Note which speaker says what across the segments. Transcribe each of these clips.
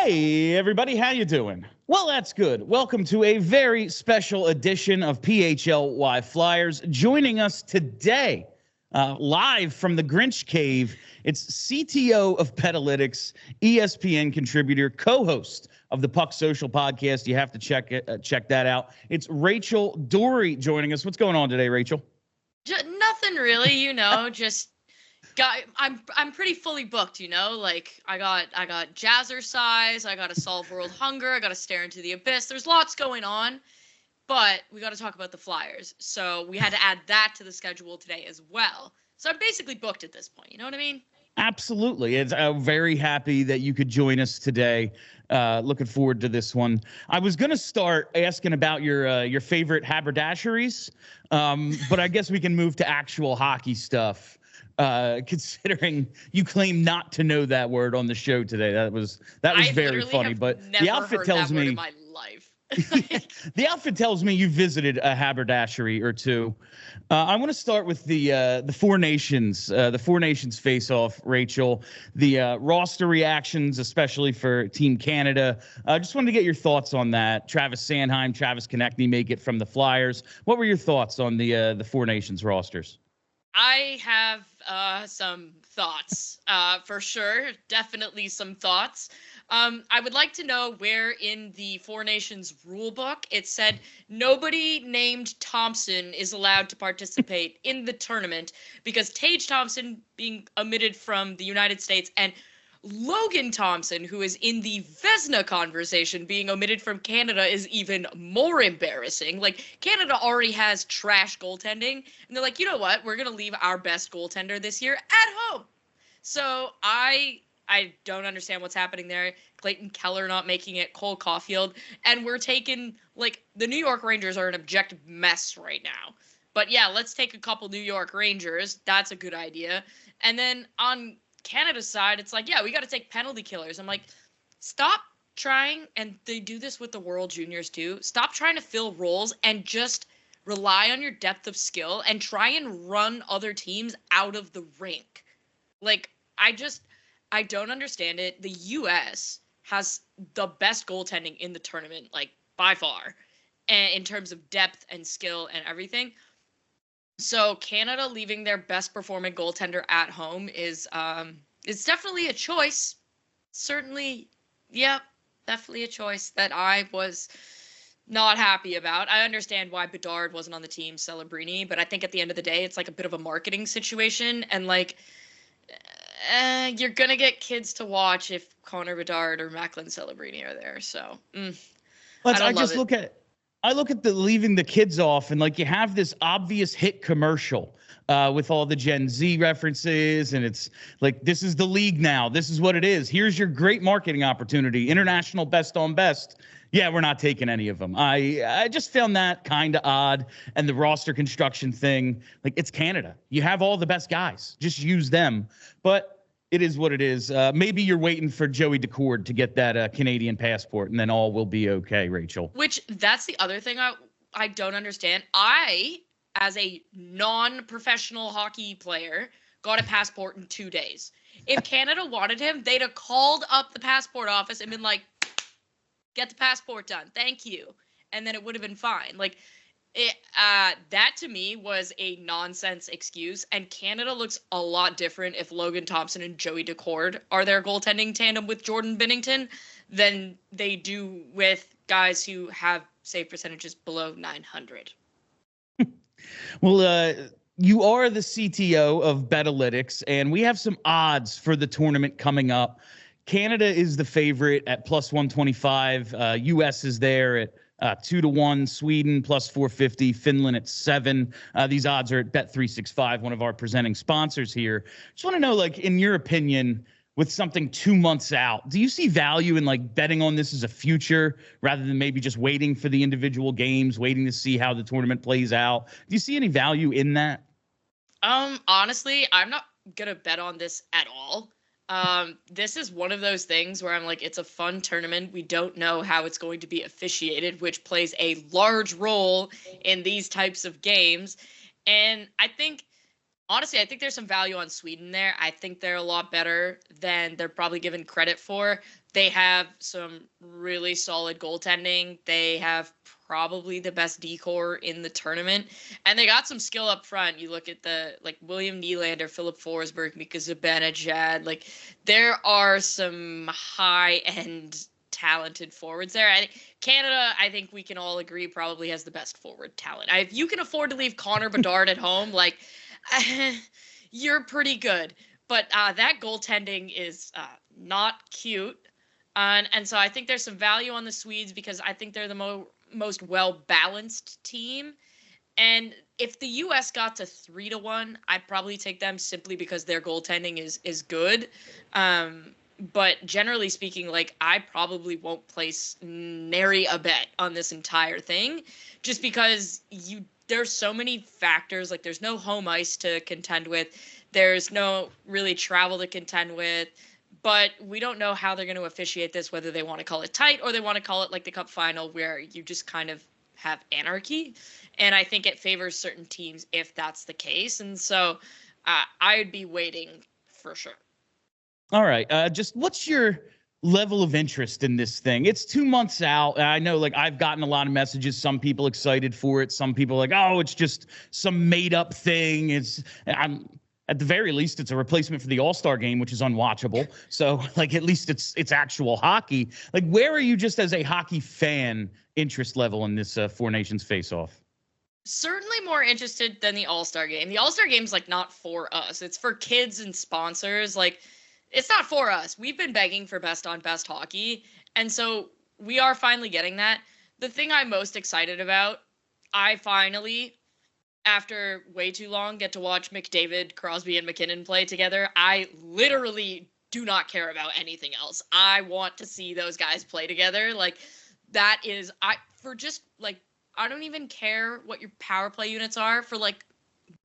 Speaker 1: Hey, everybody, how you doing? Well, that's good. Welcome to a very special edition of PHLY Flyers. Joining us today, live from the Grinch Cave, it's CTO of Betalytics, ESPN contributor, co-host of the Puck Social podcast. You have to check that out. It's Rachel Doerrie joining us. What's going on today, Rachel?
Speaker 2: Nothing really, just I'm pretty fully booked, like I got Jazzercise, I got to solve world hunger, I got to stare into the abyss. There's lots going on, but we got to talk about the Flyers. So we had to add that to the schedule today as well. So I'm basically booked at this point. You know what I mean?
Speaker 1: Absolutely. I'm very happy that you could join us today. Looking forward to this one. I was going to start asking about your favorite haberdasheries, but I guess we can move to actual hockey stuff. Considering you claim not to know that word on the show today, that was very funny. But the outfit tells me,
Speaker 2: in my life.
Speaker 1: The outfit tells me you visited a haberdashery or two. I want to start with the Four Nations, face-off, Rachel. The roster reactions, especially for Team Canada. I just wanted to get your thoughts on that. Travis Sanheim, Travis Konechny make it from the Flyers. What were your thoughts on the Four Nations rosters?
Speaker 2: I have some thoughts, for sure. Definitely some thoughts. I would like to know where in the Four Nations rule book it said nobody named Thompson is allowed to participate in the tournament because Tage Thompson being omitted from the United States and Logan Thompson, who is in the Vezina conversation, being omitted from Canada is even more embarrassing. Like, Canada already has trash goaltending, and they're like, you know what? We're going to leave our best goaltender this year at home. So I don't understand what's happening there. Clayton Keller not making it, Cole Caulfield, and we're taking, like, the New York Rangers are an objective mess right now. But yeah, let's take a couple New York Rangers. That's a good idea. And then on Canada's side, it's like, yeah, we got to take penalty killers. I'm like, stop trying, and they do this with the World Juniors too. Stop trying to fill roles and just rely on your depth of skill and try and run other teams out of the rink. Like, I don't understand it. The U.S. has the best goaltending in the tournament, like, by far, and in terms of depth and skill and everything. So Canada leaving their best performing goaltender at home is it's definitely a choice. Certainly, yeah, definitely a choice that I was not happy about. I understand why Bedard wasn't on the team, Celebrini, but I think at the end of the day, it's like a bit of a marketing situation, and like you're gonna get kids to watch if Connor Bedard or Macklin Celebrini are there. So
Speaker 1: I look at the leaving the kids off, and like you have this obvious hit commercial with all the Gen Z references, and it's like, this is the league now. This is what it is. Here's your great marketing opportunity. International best on best. Yeah, we're not taking any of them. I just found that kind of odd. And the roster construction thing, like, it's Canada. You have all the best guys. Just use them. But it is what it is. Maybe you're waiting for Joey Decord to get that Canadian passport, and then all will be okay, Rachel.
Speaker 2: Which, that's the other thing I don't understand. I, as a non-professional hockey player, got a passport in 2 days. If Canada wanted him, they'd have called up the passport office and been like, get the passport done. Thank you. And then it would have been fine. Like, that to me was a nonsense excuse, and Canada looks a lot different if Logan Thompson and Joey Decord are their goaltending tandem with Jordan Binnington than they do with guys who have save percentages below 900.
Speaker 1: Well, you are the CTO of Betalytics, and we have some odds for the tournament coming up. Canada is the favorite at plus 125. U.S. is there at 2-1, Sweden plus 450, Finland at 7. These odds are at Bet365, one of our presenting sponsors here. Just want to know, like, in your opinion, with something 2 months out, do you see value in like betting on this as a future rather than maybe just waiting for the individual games, waiting to see how the tournament plays out? Do you see any value in that?
Speaker 2: Honestly, I'm not gonna bet on this at all. This is one of those things where I'm like, it's a fun tournament. We don't know how it's going to be officiated, which plays a large role in these types of games. And I think, honestly, I think there's some value on Sweden there. I think they're a lot better than they're probably given credit for. They have some really solid goaltending. They have probably the best decor in the tournament, and they got some skill up front. You look at William Nylander, Philip Forsberg, Mika Zibanejad. Like, there are some high end talented forwards there. Canada, I think we can all agree, probably has the best forward talent. If you can afford to leave Connor Bedard at home, like, you're pretty good. But that goaltending is not cute. And so I think there's some value on the Swedes because I think they're the most well-balanced team. And if the U.S. got to 3-1, I'd probably take them simply because their goaltending is good. But generally speaking, like, I probably won't place nary a bet on this entire thing just because there's so many factors. Like, there's no home ice to contend with. There's no really travel to contend with. But we don't know how they're going to officiate this, whether they want to call it tight or they want to call it like the Cup final where you just kind of have anarchy. And I think it favors certain teams if that's the case. And so I would be waiting for sure.
Speaker 1: All right. Just what's your level of interest in this thing? It's 2 months out. I know, like, I've gotten a lot of messages. Some people excited for it. Some people like, oh, it's just some made up thing. At the very least, it's a replacement for the All-Star game, which is unwatchable. So, like, at least it's actual hockey. Like, where are you just as a hockey fan interest level in this Four Nations face-off?
Speaker 2: Certainly more interested than the All-Star game. The All-Star game's, like, not for us. It's for kids and sponsors. Like, it's not for us. We've been begging for best on best hockey. And so we are finally getting that. The thing I'm most excited about, I finally, after way too long, get to watch McDavid, Crosby, and McKinnon play together. I literally do not care about anything else. I want to see those guys play together. Like, that is, I don't even care what your power play units are. For like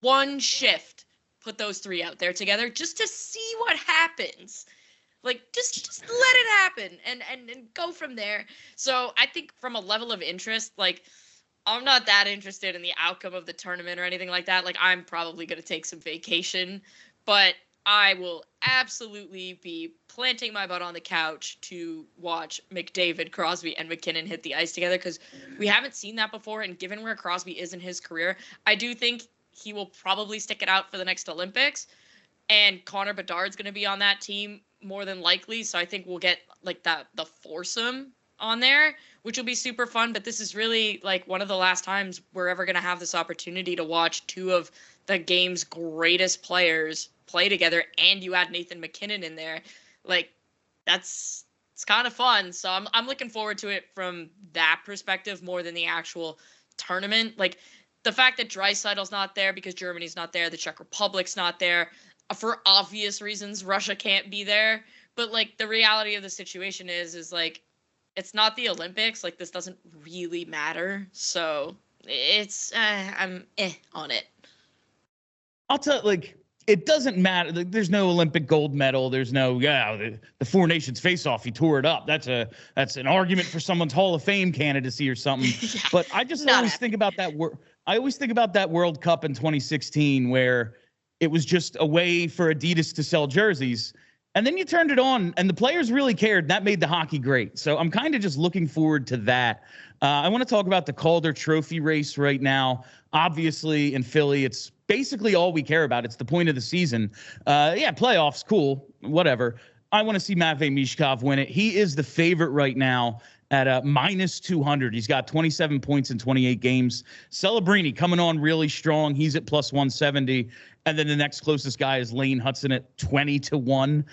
Speaker 2: one shift, put those three out there together just to see what happens. Like, just let it happen and go from there. So I think from a level of interest, like, I'm not that interested in the outcome of the tournament or anything like that. Like, I'm probably going to take some vacation, but I will absolutely be planting my butt on the couch to watch McDavid, Crosby, and McKinnon hit the ice together because we haven't seen that before. And given where Crosby is in his career, I do think he will probably stick it out for the next Olympics. And Connor Bedard's going to be on that team more than likely. So I think we'll get like the foursome on there, which will be super fun. But this is really like one of the last times we're ever going to have this opportunity to watch two of the game's greatest players play together. And you add Nathan McKinnon in there. Like, it's kind of fun. So I'm looking forward to it from that perspective more than the actual tournament. Like, the fact that Draisaitl's not there because Germany's not there, the Czech Republic's not there, for obvious reasons, Russia can't be there. But, like, the reality of the situation is like, it's not the Olympics. Like, this doesn't really matter. So it's, I'm on it.
Speaker 1: I'll tell you, like, it doesn't matter. There's no Olympic gold medal. There's no, the Four Nations face-off. He tore it up. That's an argument for someone's Hall of Fame candidacy or something. Yeah, but I just always think about that. I always think about that World Cup in 2016 where it was just a way for Adidas to sell jerseys. And then you turned it on, and the players really cared. And that made the hockey great. So I'm kind of just looking forward to that. I want to talk about the Calder Trophy race right now. Obviously, in Philly, it's basically all we care about. It's the point of the season. Playoffs, cool, whatever. I want to see Matvei Michkov win it. He is the favorite right now at minus 200. He's got 27 points in 28 games. Celebrini coming on really strong. He's at plus 170. And then the next closest guy is Lane Hudson at 20-1.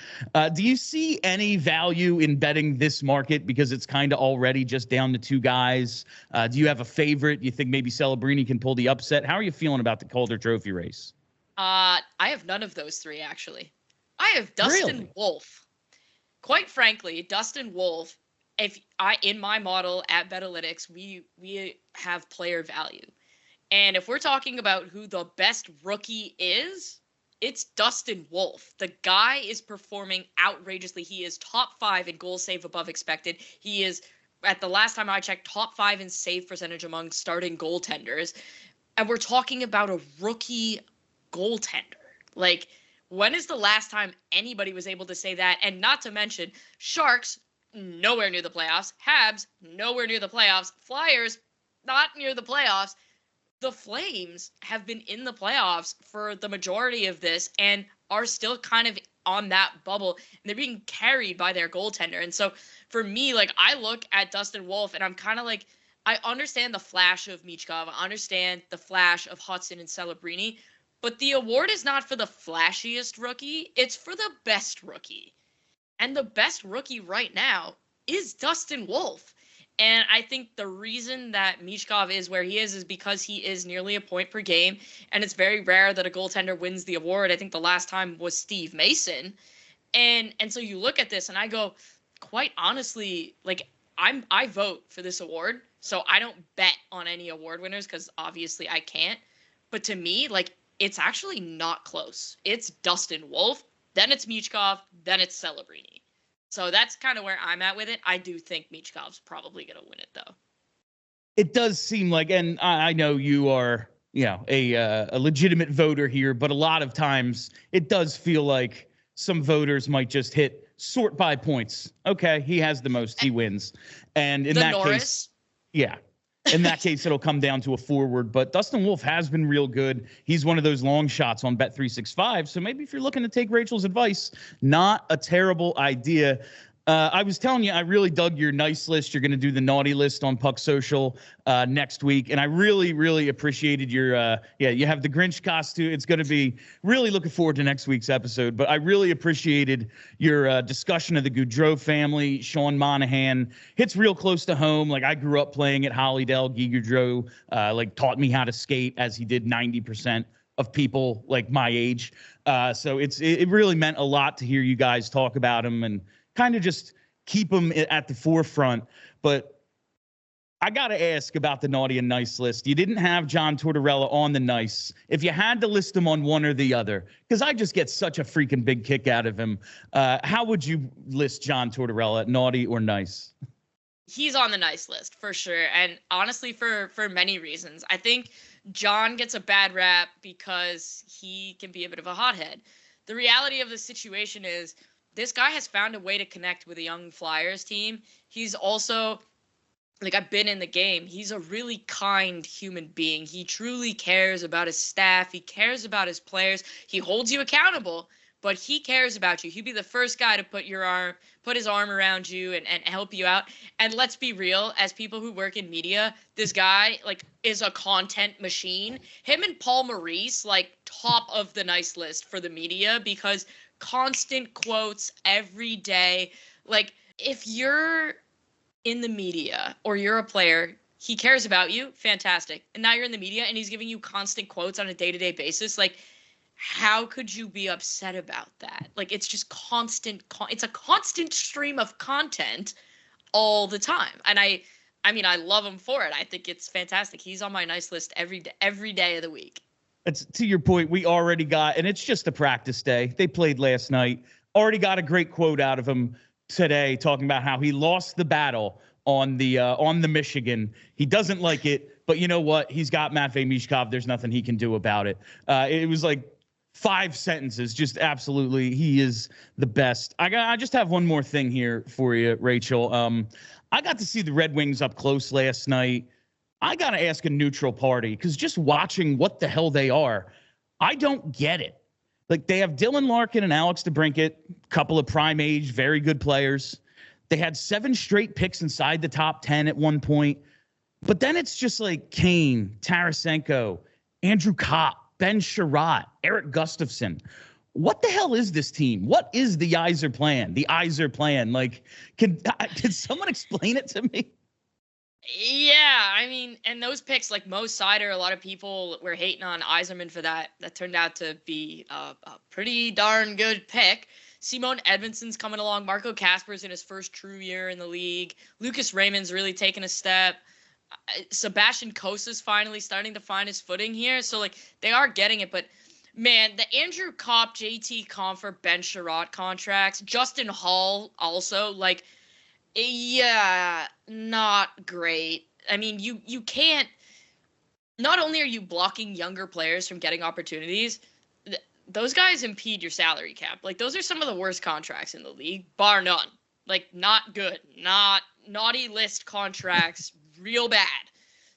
Speaker 1: Do you see any value in betting this market because it's kind of already just down to two guys? Do you have a favorite? You think maybe Celebrini can pull the upset? How are you feeling about the Calder Trophy race?
Speaker 2: I have none of those three, actually. I have Dustin Wolf. Quite frankly, Dustin Wolf, in my model at Betalytics, we have player value. And if we're talking about who the best rookie is, it's Dustin Wolf. The guy is performing outrageously. He is top 5 in goal save above expected. He is, at the last time I checked, top 5 in save percentage among starting goaltenders. And we're talking about a rookie goaltender. Like, when is the last time anybody was able to say that? And not to mention, Sharks nowhere near the playoffs. Habs, nowhere near the playoffs. Flyers, not near the playoffs. The Flames have been in the playoffs for the majority of this and are still kind of on that bubble, and they're being carried by their goaltender. And so for me, like, I look at Dustin Wolf and I'm kind of like, I understand the flash of Michkov. I understand the flash of Hudson and Celebrini, but the award is not for the flashiest rookie. It's for the best rookie. And the best rookie right now is Dustin Wolf. And I think the reason that Michkov is where he is because he is nearly a point per game. And it's very rare that a goaltender wins the award. I think the last time was Steve Mason. And so you look at this and I go, quite honestly, like, I vote for this award. So I don't bet on any award winners because obviously I can't. But to me, like, it's actually not close. It's Dustin Wolf, then it's Michkov, then it's Celebrini. So that's kind of where I'm at with it. I do think Michkov's probably going to win it, though.
Speaker 1: It does seem like, and I know you are, a legitimate voter here, but a lot of times it does feel like some voters might just hit sort by points. Okay, he has the most, he wins. And in that case, yeah. In that case, it'll come down to a forward. But Dustin Wolf has been real good. He's one of those long shots on Bet365. So maybe if you're looking to take Rachel's advice, not a terrible idea. I was telling you, I really dug your nice list. You're going to do the naughty list on Puck Social next week. And I really, really appreciated your, you have the Grinch costume. It's going to be really looking forward to next week's episode. But I really appreciated your discussion of the Goudreau family. Sean Monahan hits real close to home. Like, I grew up playing at Hollydale. Guy Goudreau taught me how to skate, as he did 90% of people like my age. So it really meant a lot to hear you guys talk about him and kind of just keep them at the forefront. But I got to ask about the naughty and nice list. You didn't have John Tortorella on the nice. If you had to list him on one or the other, because I just get such a freaking big kick out of him, how would you list John Tortorella, naughty or nice?
Speaker 2: He's on the nice list for sure. And honestly, for many reasons. I think John gets a bad rap because he can be a bit of a hothead. The reality of the situation is, this guy has found a way to connect with a young Flyers team. He's also, like, I've been in the game. He's a really kind human being. He truly cares about his staff. He cares about his players. He holds you accountable, but he cares about you. He'd be the first guy to put his arm around you and help you out. And let's be real, as people who work in media, this guy, like, is a content machine. Him and Paul Maurice, like, top of the nice list for the media, because constant quotes every day. Like, if you're in the media or you're a player, he cares about you, fantastic. And now you're in the media and he's giving you constant quotes on a day-to-day basis. Like, how could you be upset about that? Like, it's just it's a constant stream of content all the time. And I mean, I love him for it. I think it's fantastic. He's on my nice list every day of the week.
Speaker 1: It's to your point. We already got, and it's just a practice day. They played last night. Already got a great quote out of him today, talking about how he lost the battle on the Michigan. He doesn't like it, but you know what? He's got Matvei Michkov. There's nothing he can do about it. It was like 5 sentences. Just absolutely, he is the best. I just have one more thing here for you, Rachel. I got to see the Red Wings up close last night. I got to ask a neutral party, because just watching what the hell they are, I don't get it. Like, they have Dylan Larkin and Alex DeBrincat, couple of prime age, very good players. They had 7 straight picks inside the top 10 at one point. But then it's just like Kane, Tarasenko, Andrew Kopp, Ben Sherratt, Eric Gustafson. What the hell is this team? What is the Yzerplan? The Yzerplan? Like, can someone explain it to me?
Speaker 2: Yeah, I mean, and those picks, like Mo Seider, a lot of people were hating on Yzerman for that. That turned out to be a pretty darn good pick. Simone Edmondson's coming along. Marco Kasper's in his first true year in the league. Lucas Raymond's really taken a step. Sebastian Cosa's finally starting to find his footing here. So, like, they are getting it. But, man, the Andrew Kopp, JT Compher, Ben Sherratt contracts, Justin Hall also, like, yeah, not great. I mean, you can't. Not only are you blocking younger players from getting opportunities, those guys impede your salary cap. Like, those are some of the worst contracts in the league, bar none. like not good, not naughty list contracts, real bad.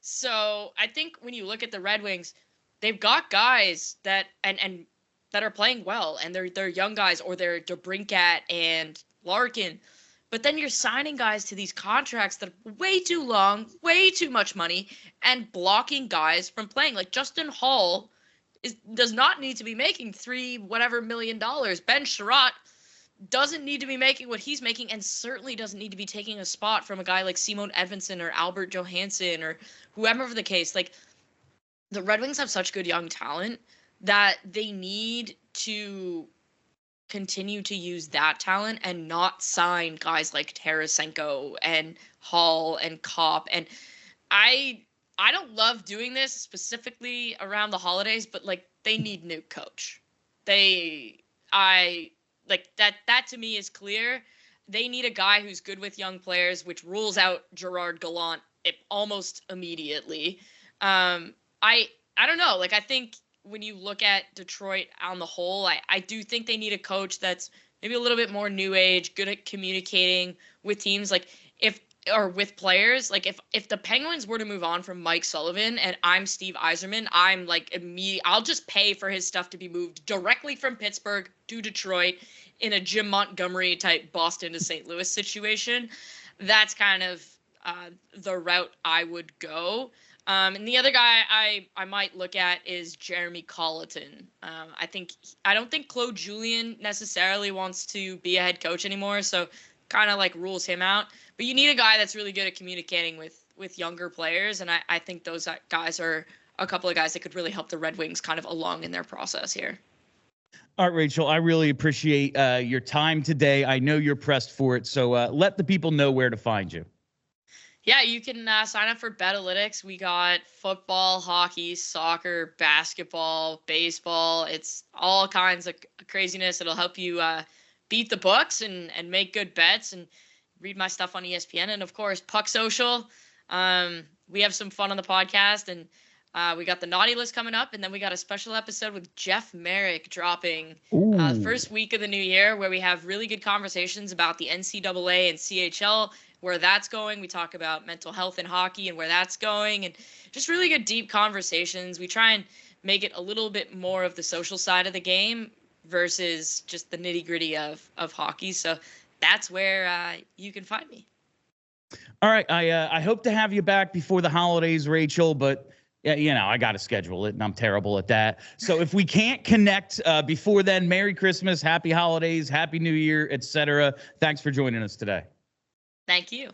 Speaker 2: So I think when you look at the Red Wings, they've got guys that and that are playing well, and they're young guys, or they're DeBrincat and Larkin. But then you're signing guys to these contracts that are way too long, way too much money, and blocking guys from playing. Like Justin Hall does not need to be making $3 million. Ben Sherratt doesn't need to be making what he's making, and certainly doesn't need to be taking a spot from a guy like Simon Edvinsson or Albert Johansson or whoever the case. Like, the Red Wings have such good young talent that they need to continue to use that talent and not sign guys like Tarasenko and Hall and Kopp. And I don't love doing this specifically around the holidays, but like, they need new coach. That to me is clear. They need a guy who's good with young players, which rules out Gerard Gallant almost immediately. I don't know. Like, I think when you look at Detroit on the whole, I do think they need a coach that's maybe a little bit more new age, good at communicating with teams, like with players. Like, if the Penguins were to move on from Mike Sullivan and I'm Steve Yzerman, I'm like, I'll just pay for his stuff to be moved directly from Pittsburgh to Detroit in a Jim Montgomery type Boston to St. Louis situation. That's kind of the route I would go. And the other guy I might look at is Jeremy Colleton. I don't think Claude Julien necessarily wants to be a head coach anymore, so kind of like rules him out. But you need a guy that's really good at communicating with younger players, and I think those guys are a couple of guys that could really help the Red Wings kind of along in their process here.
Speaker 1: All right, Rachel, I really appreciate your time today. I know you're pressed for it, so let the people know where to find you.
Speaker 2: Yeah, you can sign up for Betalytics. We got football, hockey, soccer, basketball, baseball. It's all kinds of craziness. It'll help you beat the books and make good bets and read my stuff on ESPN. And, of course, Puck Social. We have some fun on the podcast, and we got the Naughty List coming up, and then we got a special episode with Jeff Merrick dropping the first week of the new year, where we have really good conversations about the NCAA and CHL, where that's going. We talk about mental health in hockey and where that's going, and just really good deep conversations. We try and make it a little bit more of the social side of the game versus just the nitty gritty of hockey. So that's where you can find me.
Speaker 1: All right. I hope to have you back before the holidays, Rachel, but yeah, I got to schedule it, and I'm terrible at that. So if we can't connect before then, Merry Christmas, Happy Holidays, Happy New Year, etc. Thanks for joining us today.
Speaker 2: Thank you.